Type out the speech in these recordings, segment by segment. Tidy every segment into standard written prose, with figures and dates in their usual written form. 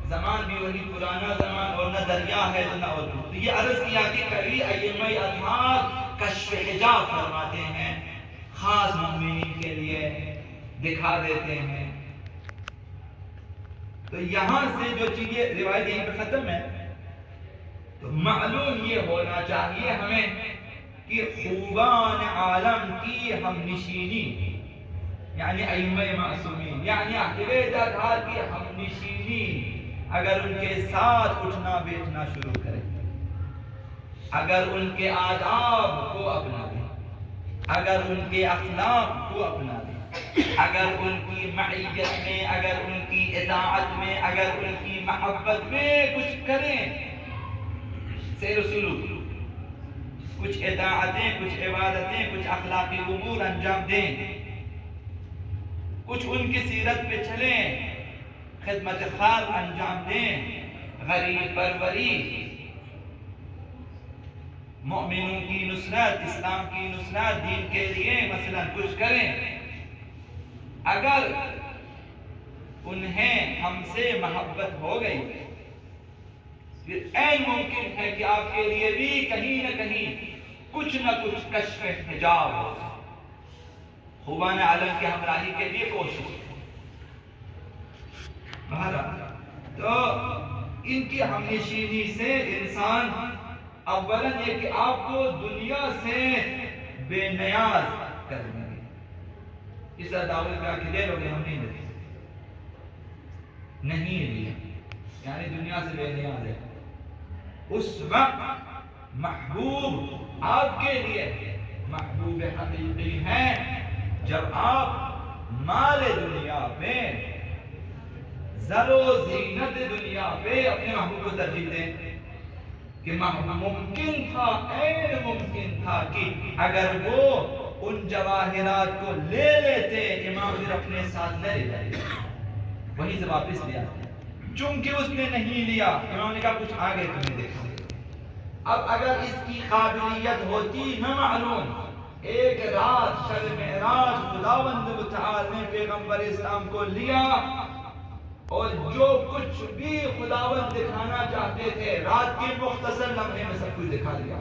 زمان بھی وہی پرانا زمان اور نہ دریا ہے نہ اور کچھ. تو یہ عرض کیا کہ کبھی ائمہ اطہار کشف حجاب فرماتے ہیں، خاص مومنین کے لیے دکھا دیتے ہیں. تو یہاں سے جو چیزیں روایت یہیں پہ ختم ہے، تو معلوم یہ ہونا چاہیے ہمیں کہ خوبان عالم کی ہم نشینی یعنی ائمہ معصومین یعنی اہل بیت اطہار کی ہم نشینی اگر ان کے ساتھ اٹھنا بیٹھنا شروع کریں، اگر ان کے آداب کو اپنا لیں، اگر ان کے اخلاق کو اپنا لیں، اگر ان کی معیت میں، اگر ان کی اطاعت میں، اگر ان کی محبت میں کچھ کریں، سیر و سلوک، کچھ اطاعتیں، کچھ عبادتیں، کچھ اخلاقی امور انجام دیں، کچھ ان کی سیرت پہ چلیں، خدمت خلق انجام دیں، غریب پروری، مومنوں کی نصرت، اسلام کی نصرت، دین کے لیے مثلا کچھ کریں. اگر انہیں ہم سے محبت ہو گئی پھر عین ممکن ہے کہ آپ کے لیے بھی کہیں نہ کہیں کچھ نہ کچھ کشف حجاب ہو. خوبان عالم کی ہمراہی کے لیے کوشش. تو ان کی ہمنشینی سے انسان اولا یہ کہ آپ کو دنیا سے بے نیاز کر دیں گے. اس طرح دعوت کا کہ لے لو گے، ہم نہیں دیتے، نہیں لیا یعنی دنیا سے بے نیاز ہے. اس وقت محبوب آپ کے لیے محبوب حقیقی ہیں جب آپ مال دنیا پہ، زر و زینت دنیا پہ اپنے محبوب کو ترجیح دیں. کہ ممکن تھا، عین ممکن تھا کہ اگر وہ ان جواہرات کو لے لیتے، امام پھر اپنے ساتھ نہ لے جاتے، وہیں سے واپس لے آتے. چونکہ اس نے نہیں لیا، امام نے کہا کچھ آگے تمہیں دیکھا. اب اگر اس کی قابلیت ہوتی نہ معلوم، ایک رات شب معراج خداوند متعال نے پیغمبر اسلام کو لیا اور جو کچھ بھی خداوند دکھانا چاہتے تھے رات کے مختصر لمحے میں سب کچھ دکھا دیا.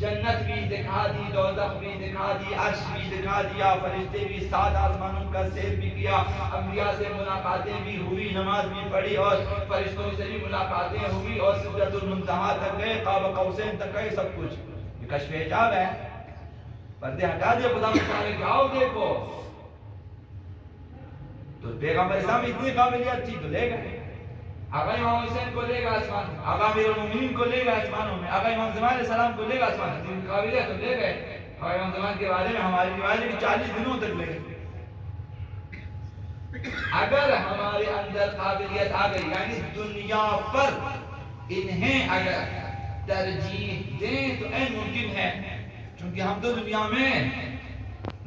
جنت بھی دکھا دی، دوزخ بھی دکھا دی، عرش بھی دکھا دیا، فرشتے بھی، 7 آسمانوں کا سیر بھی کیا، انبیاء سے ملاقاتیں بھی ہوئی، نماز بھی پڑھی اور فرشتوں سے بھی ملاقاتیں ہوئی اور سدرۃ المنتہا تک گئے، قاب قوسین تک گئے. سب کچھ یہ کشف حجاب ہے. پردے ہٹا دیا، خدا متعال کہ آؤ دیکھو. تو پیغمبر اسلام اتنی قابلیت تھی تو لے گئے. آقا امام حسین کو لے گا آسمان میں، آقا امیر المومنین کو لے گا آسمانوں میں، آقا امام زمان علیہ السلام کو لے گا آسمان میں. قابلیت تو لے گئے. آقا امام زمان کے بارے میں ہماری روایت ہے کہ 40 دنوں تک لے گئے. اگر ہمارے اندر قابلیت آ گئی یعنی دنیا پر انہیں اگر ترجیح دیں تو این ممکن ہے، چونکہ ہم تو دنیا میں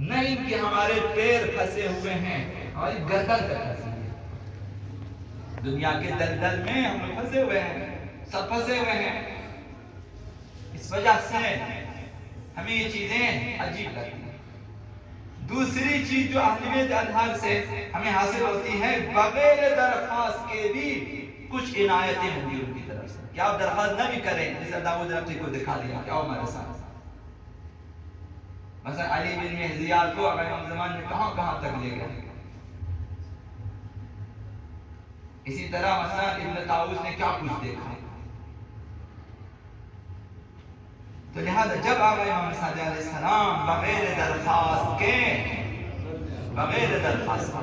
نہیں کہ ہمارے پیر پھنسے ہوئے ہیں، ہماری گردن تک پھنسی ہے. دنیا کے دلدل میں ہم لوگ پھنسے ہوئے ہیں، سب پھنسے ہوئے ہیں. اس وجہ سے ہمیں یہ چیزیں عجیب لگتی ہیں. دوسری چیز جو اہل بیت اطہار سے ہمیں حاصل ہوتی ہے، بغیر درخواست کے بھی کچھ عنایتیں ہوں گی ان کی طرف سے کہ آپ درخواست نہ بھی کریں. جیسے داؤد ربطی کو دکھا دیا کہ آؤ ہمارے ساتھ. مثلا علی بن مہزیال کو اگر ہم زمان میں کہاں کہاں تک لے گئے. اسی طرح مثلا ابن طاؤس نے کیا کچھ دیکھا. تو لہذا جب آقا امام صادق علیہ السلام بغیر درخواست کے، بغیر درخواست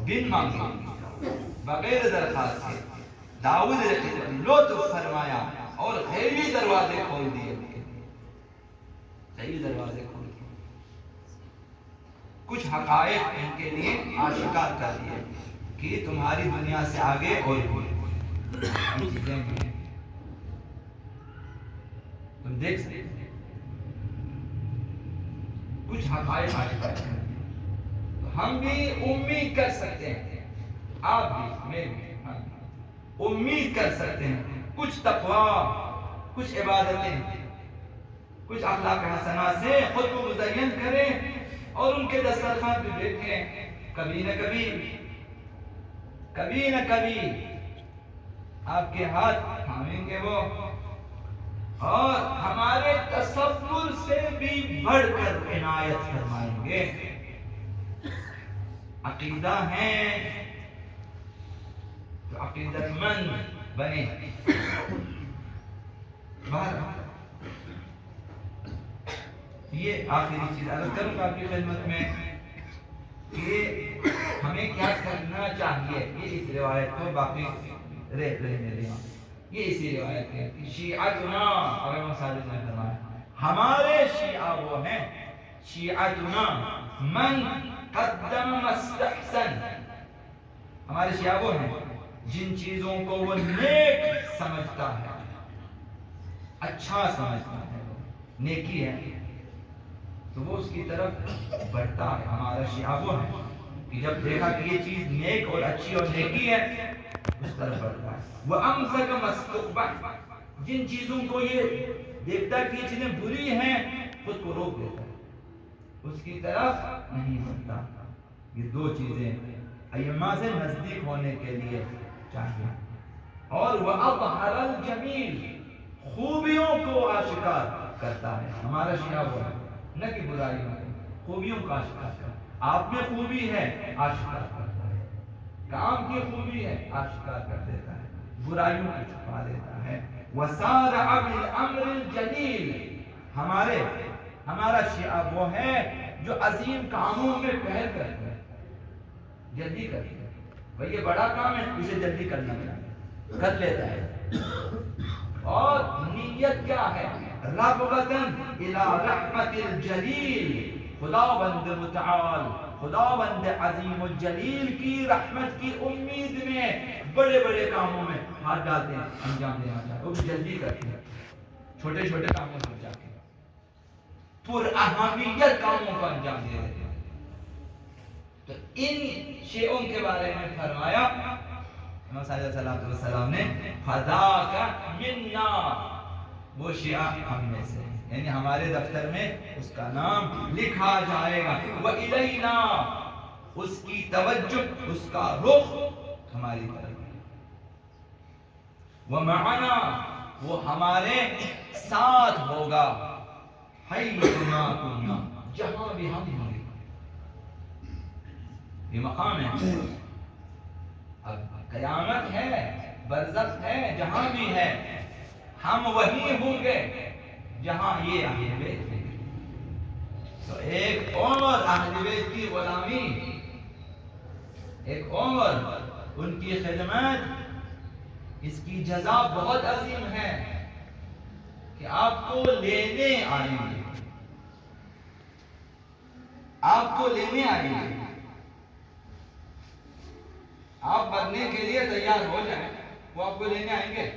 بن مانگے، بغیر درخواست کے داؤد نے لطف فرمایا اور غیبی دروازے کھول دیے. غیبی دروازے کھول دیے، کچھ حقائق ان کے لیے آشکار کر دیے کہ تمہاری دنیا سے آگے اور چیزیں بھی ہیں. تم دیکھ سکتے کچھ حقائق آشکار ہیں. تو ہم بھی امید کر سکتے ہیں، آپ بھی، میں بھی امید کر سکتے ہیں کچھ تقویٰ، کچھ عبادتیں، کچھ اخلاق حسنات سے خود کو مزین کریں اور ان کے دسترخوان پہ بیٹھیں. کبھی نہ کبھی آپ کے ہاتھ تھامیں گے وہ، اور ہمارے تصور سے بھی بڑھ کر عنایت فرمائیں گے۔ عقیدہ ہیں تو عقیدت مند بنے۔ یہ آخری چیز عرض کروں آپ کی خدمت میں کہ ہمیں کیا کرنا چاہیے۔ یہ اس روایت کو باقی رہنے دیں، یہ اسی روایت ہے کہ شیعتنا، اگر مساجد میں فرمایا ہمارے شیعہ وہ ہیں، شیعتنا من قدم مستحسن، ہمارے شیعہ وہ ہیں جن چیزوں کو وہ نیک سمجھتا ہے، اچھا سمجھتا ہے، نیکی ہے تو وہ اس کی طرف بڑھتا ہے۔ ہمارا شیعہ وہ ہے کہ جب دیکھا کہ یہ چیز نیک اور اچھی اور نیکی ہے اس طرف بڑھتا ہے۔ وَأَمْسَكَ مَسْتُقْبَحْ، جن چیزوں کو یہ دیکھتا ہے کہ یہ چیزیں بری ہیں خود کو روک دیتا ہے، اس کی طرف نہیں بڑھتا۔ یہ دو چیزیں ائمہ سے نزدیک ہونے کے لیے چاہیے۔ اور وَأَظْهَرَ الْجَمِيلِ، خوبیوں کو آشکار کرتا ہے۔ ہمارا شیعہ وہ ہے نہ کہ برائی میں، خوبیوں کا آشکار کرتا ہے۔ آپ میں خوبی ہے آشکار کرتا ہے، کام کی خوبی ہے آشکار کر دیتا ہے، برائیوں کو چھپا دیتا ہے۔ وَسَارَعَ بِالْأَمْرِ الْجَلِيلِ، ہمارا شیعہ وہ ہے جو عظیم کاموں میں پہل کرتا ہے، جلدی کرتا ہے۔ بھئی یہ بڑا کام ہے اسے جلدی کرنا ہے، کر لیتا ہے۔ اور نیت کیا ہے؟ رغبتاً الی رحمت الجلیل، خداوند متعال، خداوند عظیم الجلیل کی رحمت کی امید میں بڑے بڑے کاموں میں ہاتھ ڈالتے ہیں، انجام دینا چاہتے ہیں، وہ بھی جلدی کرتے ہیں، چھوٹے چھوٹے کاموں سے جا کے پر اہمیت کاموں کو انجام دے دیتے ہیں۔ تو ان شیعوں کے بارے میں فرمایا امام صلی اللہ علیہ وسلم نے فَذَاكَ مِنَّا، وہ شیعہ ہم میں سے، یعنی ہمارے دفتر میں اس کا نام لکھا جائے گا۔ وَإِلَيْنَا، اس کی توجہ، اس کا رخ ہماری طرف۔ وَمَعَنَا، وہ ہمارے ساتھ ہوگا، حَيْثُمَا كُنَّا، جہاں بھی ہم ہوں گے۔ یہ مقام ہے، اب قیامت ہے، برزخ ہے، جہاں بھی ہے ہم وہی ہوں گے جہاں یہ اہل بیت ہیں۔ تو ایک عمر اہل بیت کی غلامی، ایک عمر ان کی خدمت، اس کی جزا بہت عظیم ہے کہ آپ کو لینے آئیں گے، آپ کو لینے آئیں گے، آپ مرنے کے لیے تیار ہو جائیں، وہ آپ کو لینے آئیں گے،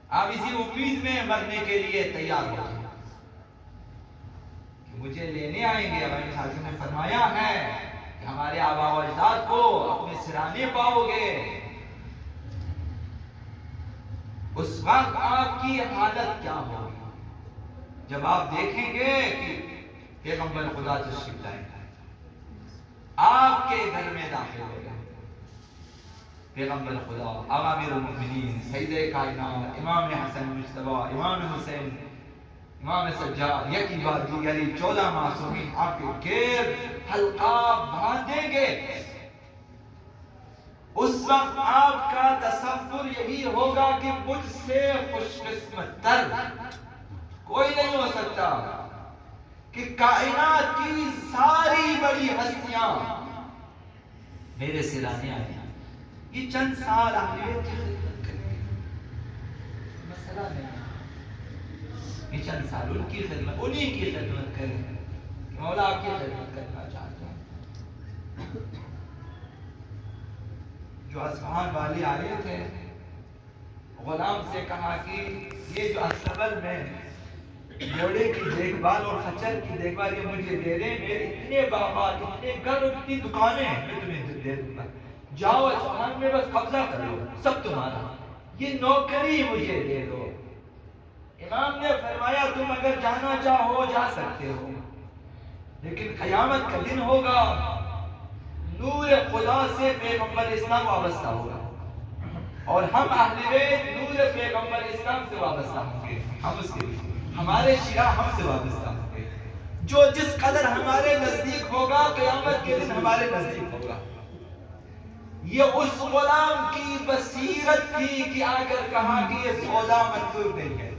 آپ اسی امید میں مرنے کے لیے تیار ہو جائیں کہ مجھے لینے آئیں گے۔ ہمارے ساتھ نے فرمایا ہے کہ ہمارے آباء و اجداد کو اپنے سرانے پاؤ گے، اس وقت آپ کی حالت کیا ہوگی جب آپ دیکھیں گے کہ پیغمبر خدا تشریف لائے آپ کے گھر میں داخل ہو گئے، پیغمبر خدا امیر المؤمنین سید کائنات امام حسن مجتبی امام حسین امام سجاد یکی بعد دیگری 14 معصومین آپ کے گرد حلقہ باندھیں گے۔ اس وقت آپ کا تصور یہی ہوگا کہ مجھ سے خوش قسمت تر کوئی نہیں ہو سکتا کہ کائنات کی ساری بڑی ہستیاں میرے سرانے آئیں۔ یہ چند سال اہلیت کی خدمت کریں، مسئلہ نہیں، یہ چند سال ان کی خدمت، انہی کی خدمت کریں، مولا آپ کی خدمت کرنا چاہتے ہیں۔ جو اصفہان والے آئے تھے، غلام سے کہا کہ یہ جو اصفہان میں گھوڑے کی دیکھ بھال اور خچر کی دیکھ بھال یہ مجھے دے دیں، میرے اتنے باغات، اتنے گھر، اتنی دکانیں ہیں، میں تمہیں دے دوں گا، جاؤ اصفہان میں بس قبضہ کر لو، سب تمہارا، یہ نوکری مجھے دے دو۔ امام نے فرمایا تم اگر جانا چاہو جا سکتے ہو، لیکن قیامت کا دن ہوگا، نور خدا سے پیغمبر اسلام وابستہ ہوگا، اور ہم اہل بیت نور پیغمبر اسلام سے وابستہ ہوں گے، ہم اس کے ہمارے شیعہ ہم سے وابستہ ہوں گے، جو جس قدر ہمارے نزدیک ہوگا قیامت کے دن ہمارے نزدیک ہوگا۔ یہ اس غلام کی بصیرت تھی کہ آ کر کہا کہ یہ سودا منظور نہیں ہے،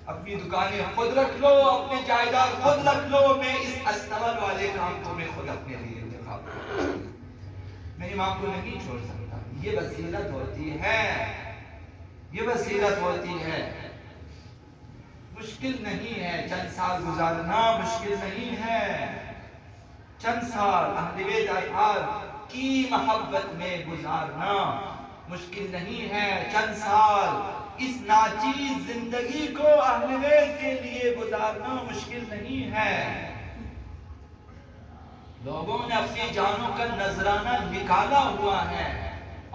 اپنی دکانیں خود رکھ لو، اپنی جائیداد خود رکھ لو، میں اس استبل والے کام کو میں خود اپنے لیے انتخاب کروں، میں امام کو نہیں چھوڑ سکتا۔ یہ بصیرت ہوتی ہے، یہ بصیرت ہوتی ہے۔ مشکل نہیں ہے چند سال گزارنا، مشکل نہیں ہے چند سال اہل بیت اطہار کی محبت میں گزارنا، مشکل نہیں ہے چند سال اس ناچیز زندگی کو اہل بیت کے لیے گزارنا مشکل نہیں ہے۔ لوگوں نے اپنی جانوں کا نذرانہ نکالا ہوا ہے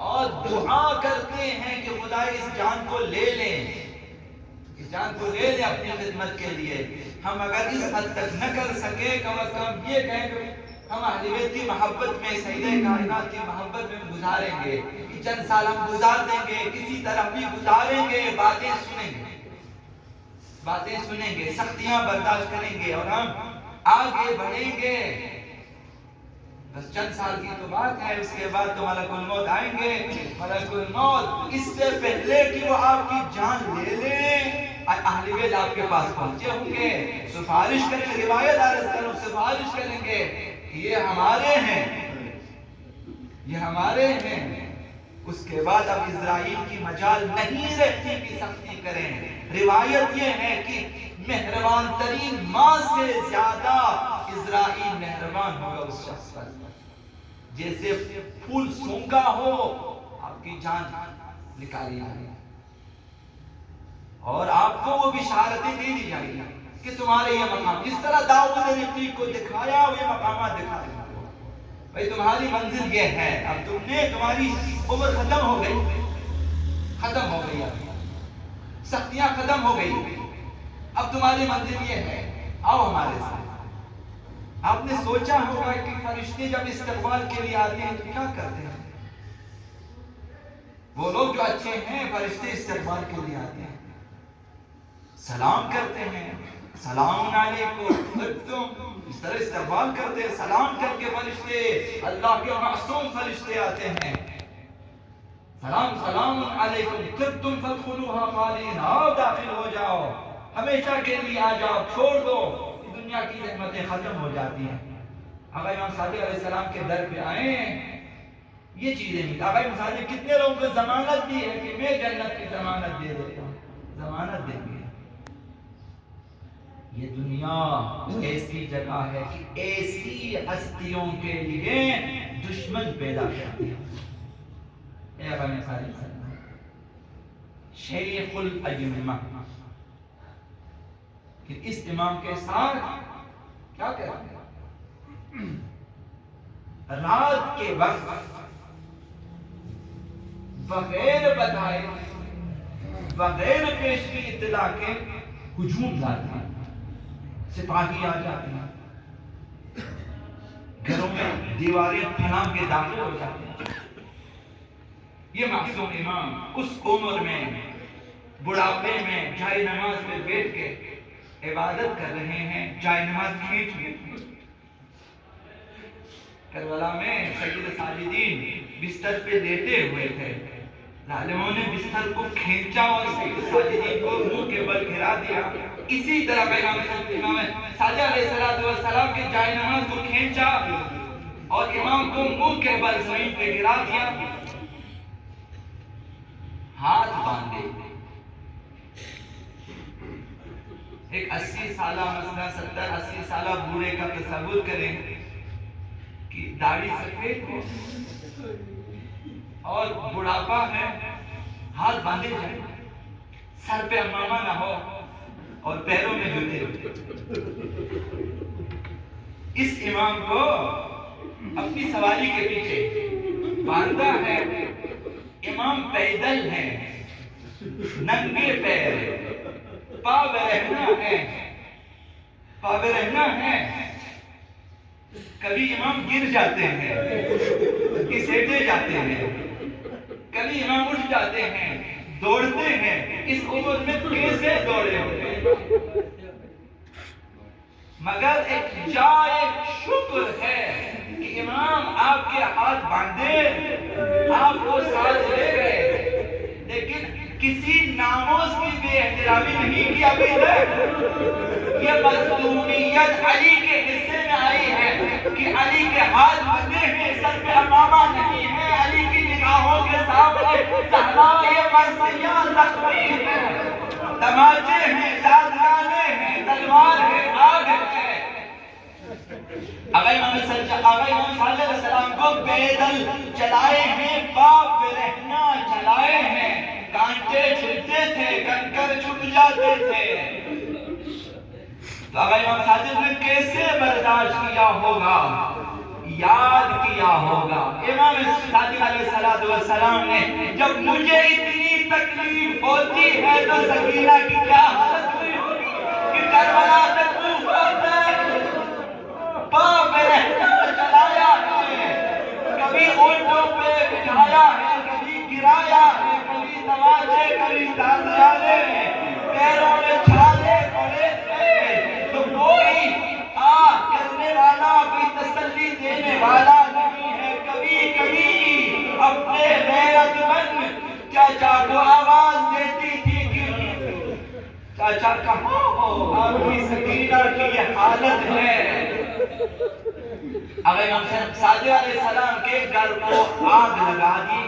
اور دعا کرتے ہیں کہ خدا اس جان کو لے لیں، اس جان کو لے لیں اپنی خدمت کے لیے۔ ہم اگر اس حد تک نہ کر سکے، کم از کم یہ کہیں کہ ہم اہل بیت کی محبت میں، سید کائنات کی محبت میں گزاریں گے، چند سال ہم گزار دیں گے، کسی طرح بھی گزاریں گے، باتیں سنیں گے، باتیں سنیں گے، سختیاں برداشت کریں گے اور ہم آگے بڑھیں گے۔ بس چند سال کی تو بات ہے، اس کے بعد تو ملک الموت آئیں گے۔ ملک الموت اس سے پہلے کہ وہ آپ کی جان لے لیں، اہل بیت آپ کے پاس پہنچے ہوں گے، سفارش کریں گے، روایت عرض کرو، سفارش کریں گے، یہ ہمارے ہیں، یہ ہمارے ہیں۔ اس کے بعد اب اسرائیل کی مجال نہیں رہتی کہ سختی کریں۔ روایت یہ ہے کہ مہربان ترین ماں سے زیادہ اسرائیل مہربان ہوگا اس شخص پر، جیسے پھول سونگا ہو آپ کی جان نکالی جائے اور آپ کو وہ بشارتیں دے دی جائیں گی کہ تمہارے یہ مقام، جس طرح داؤد نے رفیع کو دکھایا وہ یہ مقامات دکھا دیں گے، بھئی تمہاری منزل یہ ہے، اب تمہاری عمر ختم ہو گئی، ختم ہو گئی، اب سختیاں ختم ہو گئی، اب تمہاری منزل یہ ہے، آؤ ہمارے ساتھ۔ آپ نے سوچا ہوگا کہ فرشتے جب استقبال کے لیے آتے ہیں تو کیا کرتے ہیں؟ وہ لوگ جو اچھے ہیں، فرشتے استقبال کے لیے آتے ہیں، سلام کرتے ہیں، سلام علیکم، اس طرح استقبال کرتے ہیں، سلام کر کے فرشتے، اللہ کے معصوم فرشتے آتے ہیں، سلام سلام علیکم طبتم فادخلوها خالدین، آؤ داخل ہو جاؤ، ہمیشہ کے لیے آ جاؤ، چھوڑ دو، دنیا کی زحمتیں ختم ہو جاتی ہیں۔ آقا امام صادق علیہ السلام کے در پہ آئیں، یہ چیزیں نہیں، آقا امام صادق کتنے لوگوں کو ضمانت دی ہے کہ میں جنت کی ضمانت دے دیتا ہوں، ضمانت دیں گے۔ یہ دنیا ایسی جگہ ہے کہ ایسی ہستیوں کے لیے دشمن پیدا کرتی ہے۔ اے آقا امام صادق شیخ الائمہ، کہ اس امام کے ساتھ کیا کرتے ہیں؟ رات کے وقت بغیر بتائے، بغیر پیشگی اطلاع کے ہجوم لاتے ہیں، سپاہی آ جاتے ہیں، گھروں میں دیواریں پھلانگ کے داخل ہو جاتے ہیں۔ یہ معصوم امام اس عمر میں، بڑھاپے میں، جائے نماز میں بیٹھ کے عبادت کر رہے ہیں، جائے نماز کھینچ لیتے ہیں۔ کربلا میں سید ساجدین بستر پہ لیٹے ہوئے تھے، ظالموں نے بستر کو کھینچا اور سید ساجدین کو منہ کے بل گرا دیا۔ اسی طرح امام صادق علیہ السلام کے جائے نماز کو کھینچا اور امام کو منہ کے بل زمین پہ گرا دیا، ہاتھ باندھے۔ ایک 80 سالہ مثلا 70-80 سالہ بوڑھے کا تصور کریں کہ داڑھی سفید ہو اور بڑھاپا ہے، ہاتھ باندھے جائیں، سر پہ امامہ نہ ہو اور پیروں میں جوتے۔ اس امام کو اپنی سواری کے پیچھے باندھا ہے، امام پیدل ہے، ننگے پیر، پا برہنہ ہے، پا برہنہ ہے۔ کبھی امام گر جاتے ہیں، گھسیٹے جاتے ہیں، کبھی کبھی امام اٹھ جاتے ہیں، دوڑتے ہیں، اس عمر میں کیسے دوڑے ہوتے؟ مگر ایک جائے شکر ہے کہ امام آپ کے ہاتھ باندھے، آپ کو ساتھ لے گئے، لیکن کسی ناموز کی بے احترامی نہیں کی ابھی تک۔ یہ مظلومیت علی کے حصے میں آئی ہے کہ علی کے ہاتھ بندھے ہیں، سر پہ امامہ نہیں ہے، علی کی نگاہوں کے سامنے زہرا یہ مرثیہ زخمی ہے، تماچے ہیں، سازگانے ہیں، تلوار ہے، آگ ہے۔ آقا امام صادق علیہ السلام کو پیدل چلائے ہیں، باپ برہنہ چلائے ہیں، کانٹے چھلتے تھے، کنکر چھپ جاتے تھے، تو آقا امام صادق نے کیسے برداشت کیا ہوگا، یاد کیا ہوگا۔ امام صادق علیہ السلام نے جب مجھے اتنی تکلیف ہوتی ہے تو سکینہ کی کیا حالت ہوئی ہوگی کہ کربلا سے کوفہ تک باپ رہنا چلایا ہے، کبھی اونٹوں پہ بٹھایا ہے، کبھی گرایا ہے، کبھی تماچے، کبھی تازیانے، پیروں میں چھالے پڑے تھے، تو کوئی کرنے والا، کوئی تسلی دینے والا نہیں ہے۔ کبھی کبھی اپنے غیرت مند چاچا کو آواز دیتی تھی کہ چاچا کہاں ہو، آپ کی سکینہ کی یہ حالت ہے۔ اگر امام صادق علیہ السلام کے گھر کو آگ لگا دی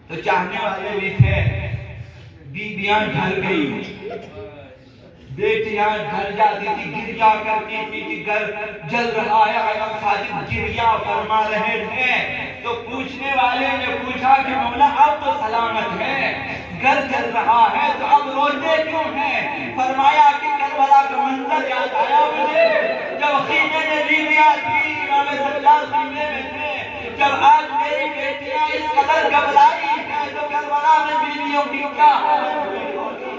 تو چاہنے والے بھی تھے، بیویاں ڈھل گئی، بیٹیاں ڈھل جاتی تھی، گریا کرتی تھی کہ گھر جل رہا ہے۔ امام صادق گریا فرما رہے تھے تو پوچھنے والے نے پوچھا کہ مولا اب تو سلامت ہے، گھر جل رہا ہے تو اب روتے کیوں ہیں؟ فرمایا کہ کربلا کا منظر یاد آیا مجھے، جب خیمے میں بیویاں تھی، امام سجاد خیمے میں تھے، جب آج میری بیٹیاں اس قدر گھبرائی ہیں تو کربلا میں بیویوں کی کیا حالت ہوئی ہوگی۔